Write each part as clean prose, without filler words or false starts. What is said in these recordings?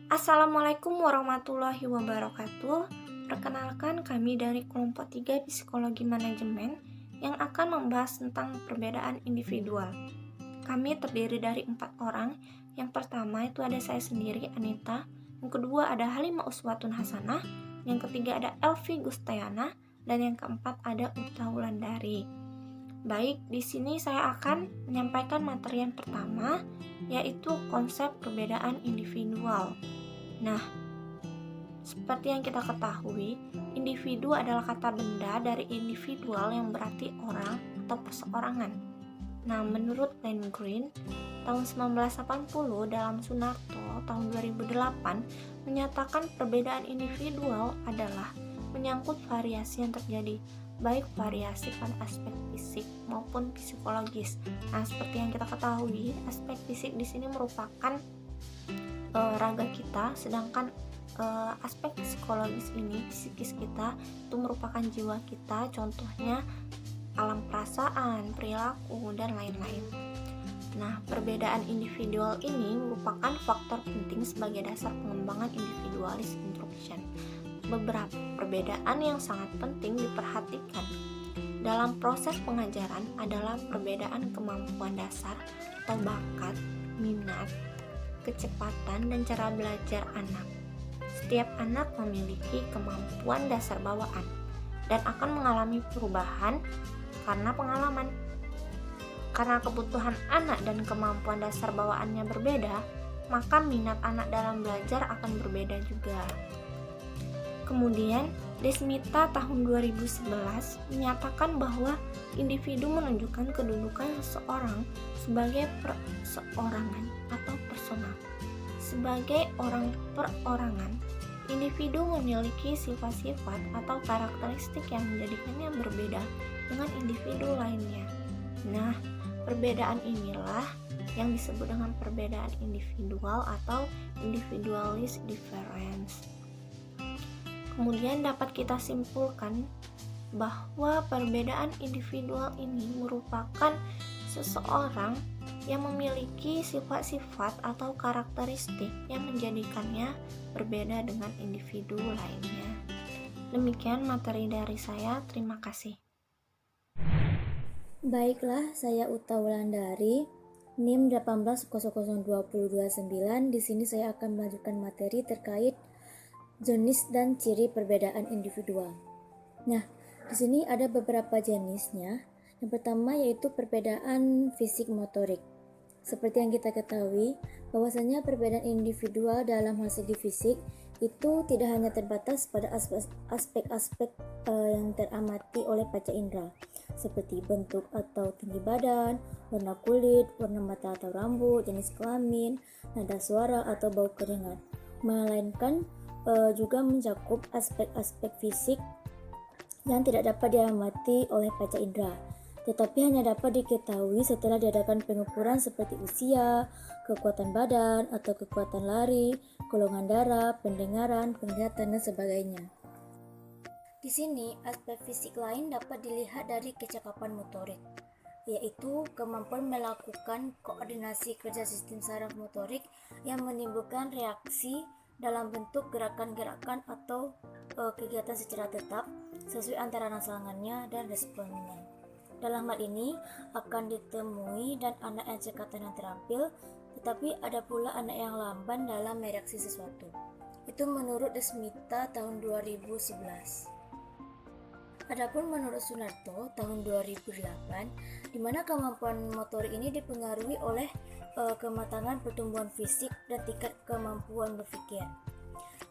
Assalamualaikum warahmatullahi wabarakatuh. Perkenalkan, kami dari kelompok 3 Psikologi Manajemen yang akan membahas tentang perbedaan individual. Kami terdiri dari 4 orang. Yang pertama itu ada saya sendiri, Anita. Yang kedua ada Halimah Uswatun Hasanah. Yang ketiga ada Elvi Gustayana. Dan yang keempat ada Uta Wulandari. Baik, di sini saya akan menyampaikan materi yang pertama, yaitu konsep perbedaan individual. Nah, seperti yang kita ketahui, individu adalah kata benda dari individual yang berarti orang atau perseorangan. Nah, menurut Glenn Green, tahun 1980 dalam Sunarto tahun 2008 menyatakan perbedaan individual adalah menyangkut variasi yang terjadi, baik variasi pada aspek fisik maupun psikologis. Nah, seperti yang kita ketahui, aspek fisik di sini merupakan raga kita, sedangkan aspek psikologis ini, psikis kita, itu merupakan jiwa kita, contohnya alam perasaan, perilaku, dan lain-lain. Nah, perbedaan individual ini merupakan faktor penting sebagai dasar pengembangan individualis instruction. Beberapa perbedaan yang sangat penting diperhatikan dalam proses pengajaran adalah perbedaan kemampuan dasar atau bakat, minat, kecepatan, dan cara belajar anak. Setiap anak memiliki kemampuan dasar bawaan dan akan mengalami perubahan karena pengalaman. Karena kebutuhan anak dan kemampuan dasar bawaannya berbeda, maka minat anak dalam belajar akan berbeda juga. Kemudian, Desmita tahun 2011 menyatakan bahwa individu menunjukkan kedudukan seseorang sebagai perseorangan atau personal. Sebagai orang perorangan, individu memiliki sifat-sifat atau karakteristik yang menjadikannya berbeda dengan individu lainnya. Nah, perbedaan inilah yang disebut dengan perbedaan individual atau individualist difference. Kemudian dapat kita simpulkan bahwa perbedaan individual ini merupakan seseorang yang memiliki sifat-sifat atau karakteristik yang menjadikannya berbeda dengan individu lainnya. Demikian materi dari saya, terima kasih. Baiklah, saya Uta Wulandari, NIM 1800229. Di sini saya akan melanjutkan materi terkait jenis dan ciri perbedaan individual. Nah, di sini ada beberapa jenisnya. Yang pertama yaitu perbedaan fisik motorik. Seperti yang kita ketahui, bahwasanya perbedaan individual dalam hal segi fisik itu tidak hanya terbatas pada aspek-aspek yang teramati oleh panca indera, seperti bentuk atau tinggi badan, warna kulit, warna mata atau rambut, jenis kelamin, nada suara atau bau keringat, melainkan juga mencakup aspek-aspek fisik yang tidak dapat diamati oleh panca indera, tetapi hanya dapat diketahui setelah diadakan pengukuran seperti usia, kekuatan badan atau kekuatan lari, golongan darah, pendengaran, penglihatan, dan sebagainya. Di sini, aspek fisik lain dapat dilihat dari kecakapan motorik, yaitu kemampuan melakukan koordinasi kerja sistem saraf motorik yang menimbulkan reaksi dalam bentuk gerakan-gerakan atau kegiatan secara tetap sesuai antara rangsangannya dan responnya. Dalam hal ini akan ditemui dan anak yang cekatan yang terampil, tetapi ada pula anak yang lamban dalam mereaksi sesuatu. Itu menurut Desmita tahun 2011. Adapun menurut Sunarto tahun 2008, di mana kemampuan motorik ini dipengaruhi oleh kematangan pertumbuhan fisik dan tingkat kemampuan berpikir.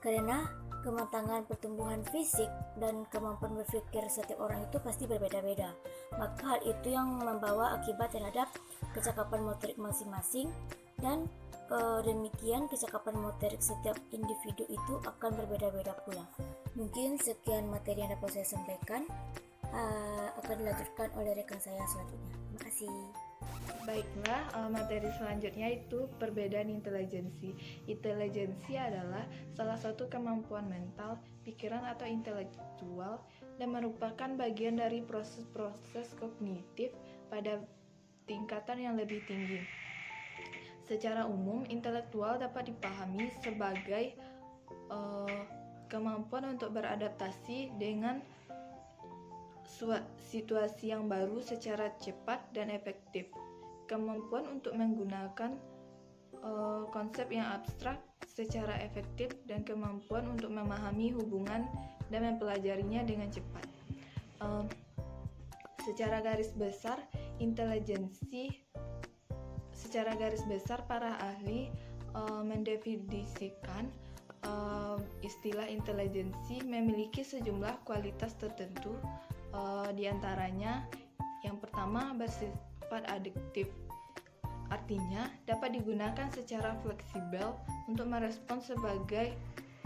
Karena kematangan pertumbuhan fisik dan kemampuan berpikir setiap orang itu pasti berbeda-beda, maka hal itu yang membawa akibat terhadap kecakapan motorik masing-masing, dan demikian kecakapan motorik setiap individu itu akan berbeda-beda pula. Mungkin sekian materi yang dapat saya sampaikan, akan dilanjutkan oleh rekan saya selanjutnya. Terima kasih. Baiklah, materi selanjutnya itu perbedaan intelijensi. Intelijensi adalah salah satu kemampuan mental, pikiran atau intelektual dan merupakan bagian dari proses-proses kognitif pada tingkatan yang lebih tinggi. Secara umum, intelektual dapat dipahami sebagai kemampuan untuk beradaptasi dengan situasi yang baru secara cepat dan efektif, kemampuan untuk menggunakan konsep yang abstrak secara efektif, dan kemampuan untuk memahami hubungan dan mempelajarinya dengan cepat. Secara garis besar, para ahli mendefinisikan istilah intelijensi memiliki sejumlah kualitas tertentu, diantaranya yang pertama bersifat adaptif, artinya dapat digunakan secara fleksibel untuk merespons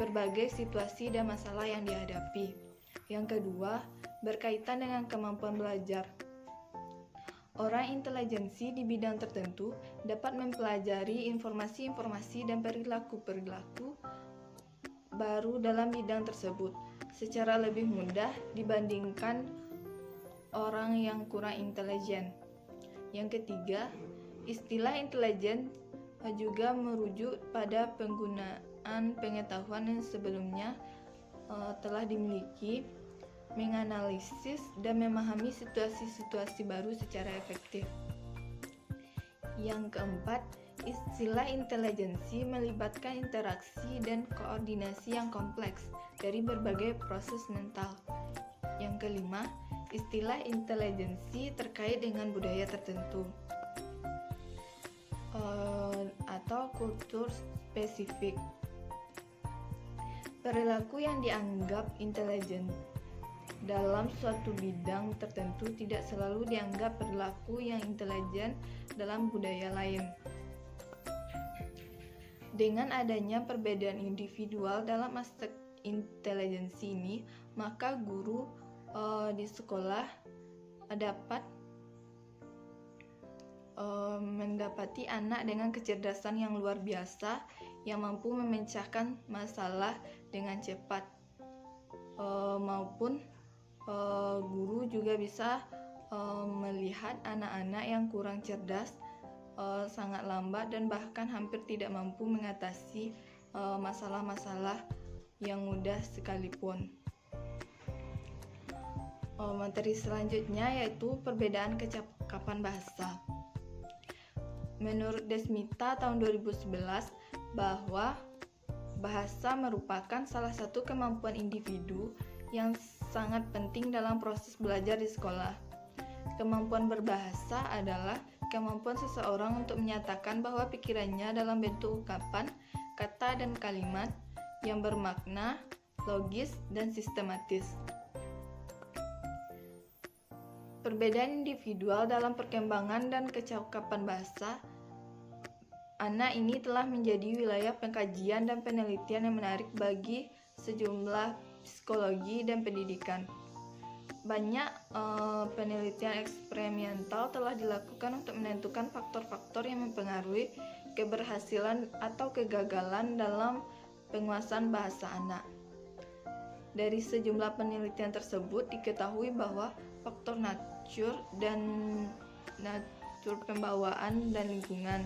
berbagai situasi dan masalah yang dihadapi. Yang kedua, berkaitan dengan kemampuan belajar. Orang intelijensi di bidang tertentu dapat mempelajari informasi-informasi dan perilaku-perilaku baru dalam bidang tersebut secara lebih mudah dibandingkan orang yang kurang intelijen. Yang ketiga, istilah intelijen juga merujuk pada penggunaan pengetahuan yang sebelumnya telah dimiliki, menganalisis dan memahami situasi-situasi baru secara efektif. Yang keempat, istilah intelijensi melibatkan interaksi dan koordinasi yang kompleks dari berbagai proses mental. Yang kelima, istilah intelijensi terkait dengan budaya tertentu atau kultur spesifik. Perilaku yang dianggap intelijen dalam suatu bidang tertentu tidak selalu dianggap perilaku yang intelijen dalam budaya lain. Dengan adanya perbedaan individual dalam aspek intelijensi ini, maka guru di sekolah dapat mendapati anak dengan kecerdasan yang luar biasa yang mampu memecahkan masalah dengan cepat, maupun guru juga bisa melihat anak-anak yang kurang cerdas, sangat lambat dan bahkan hampir tidak mampu mengatasi masalah-masalah yang mudah sekalipun. Materi selanjutnya yaitu perbedaan kecakapan bahasa. Menurut Desmita tahun 2011 bahwa bahasa merupakan salah satu kemampuan individu yang sangat penting dalam proses belajar di sekolah. Kemampuan berbahasa adalah kemampuan seseorang untuk menyatakan bahwa pikirannya dalam bentuk ungkapan, kata, dan kalimat yang bermakna, logis, dan sistematis. Perbedaan individual dalam perkembangan dan kecakapan bahasa anak ini telah menjadi wilayah pengkajian dan penelitian yang menarik bagi sejumlah psikologi dan pendidikan. Banyak penelitian eksperimental telah dilakukan untuk menentukan faktor-faktor yang mempengaruhi keberhasilan atau kegagalan dalam penguasaan bahasa anak. Dari sejumlah penelitian tersebut diketahui bahwa faktor natur pembawaan dan lingkungan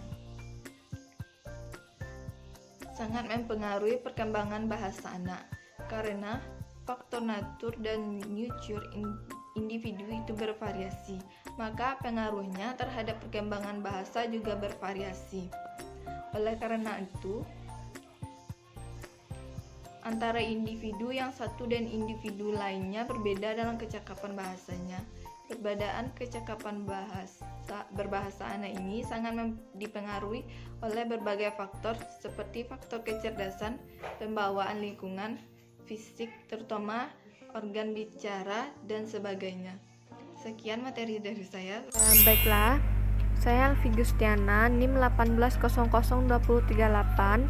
sangat mempengaruhi perkembangan bahasa anak. Karena faktor natur dan nurture individu itu bervariasi, maka pengaruhnya terhadap perkembangan bahasa juga bervariasi. Oleh karena itu, antara individu yang satu dan individu lainnya berbeda dalam kecakapan bahasanya. Perbedaan kecakapan berbahasa anak ini sangat dipengaruhi oleh berbagai faktor seperti faktor kecerdasan, pembawaan lingkungan, fisik, terutama organ bicara, dan sebagainya. Sekian materi dari saya. Baiklah, saya Alfi Gustiana, NIM 1800238,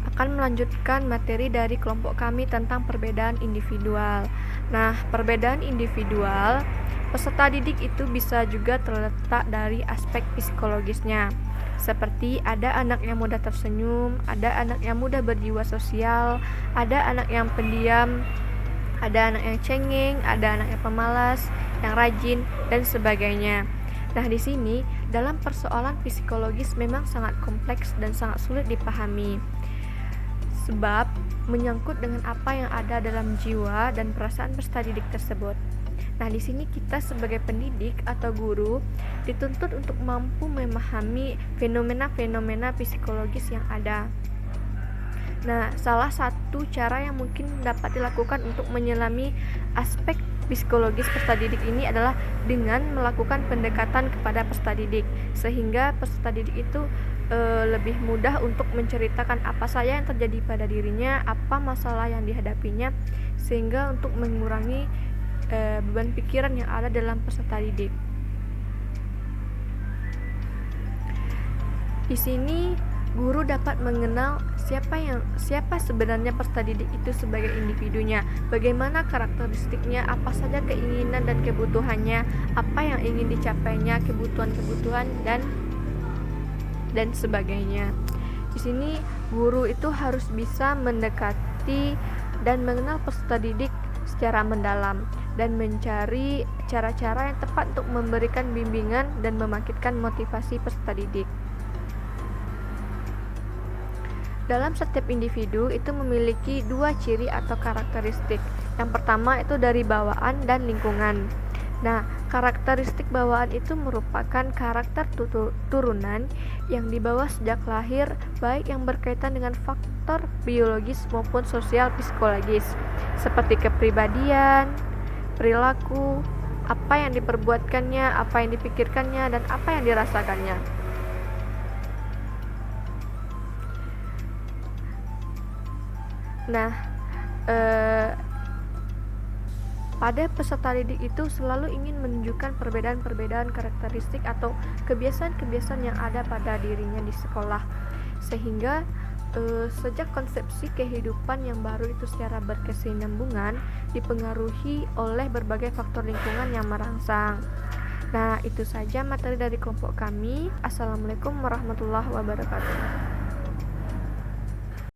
akan melanjutkan materi dari kelompok kami tentang perbedaan individual. Nah, perbedaan individual peserta didik itu bisa juga terletak dari aspek psikologisnya. Seperti ada anak yang mudah tersenyum, ada anak yang mudah berjiwa sosial, ada anak yang pendiam, ada anak yang cengeng, ada anak yang pemalas, yang rajin, dan sebagainya. Nah, di sini dalam persoalan psikologis memang sangat kompleks dan sangat sulit dipahami, sebab menyangkut dengan apa yang ada dalam jiwa dan perasaan peserta didik tersebut. Nah, di sini kita sebagai pendidik atau guru dituntut untuk mampu memahami fenomena-fenomena psikologis yang ada. Nah, salah satu cara yang mungkin dapat dilakukan untuk menyelami aspek psikologis peserta didik ini adalah dengan melakukan pendekatan kepada peserta didik, sehingga peserta didik itu lebih mudah untuk menceritakan apa saja yang terjadi pada dirinya, apa masalah yang dihadapinya, sehingga untuk mengurangi beban pikiran yang ada dalam peserta didik. Di sini guru dapat mengenal siapa sebenarnya peserta didik itu sebagai individunya, bagaimana karakteristiknya, apa saja keinginan dan kebutuhannya, apa yang ingin dicapainya, kebutuhan-kebutuhan dan sebagainya. Di sini guru itu harus bisa mendekati dan mengenal peserta didik secara mendalam dan mencari cara-cara yang tepat untuk memberikan bimbingan dan membangkitkan motivasi peserta didik. Dalam setiap individu itu memiliki dua ciri atau karakteristik. Yang pertama itu dari bawaan dan lingkungan. Nah, karakteristik bawaan itu merupakan karakter turunan yang dibawa sejak lahir, baik yang berkaitan dengan faktor biologis maupun sosial psikologis, seperti kepribadian, perilaku, apa yang diperbuatkannya, apa yang dipikirkannya, dan apa yang dirasakannya. Nah, pada peserta didik itu selalu ingin menunjukkan perbedaan-perbedaan karakteristik atau kebiasaan-kebiasaan yang ada pada dirinya di sekolah, sehingga sejak konsepsi kehidupan yang baru itu secara berkesinambungan dipengaruhi oleh berbagai faktor lingkungan yang merangsang. Nah, itu saja materi dari kelompok kami. Assalamualaikum warahmatullahi wabarakatuh.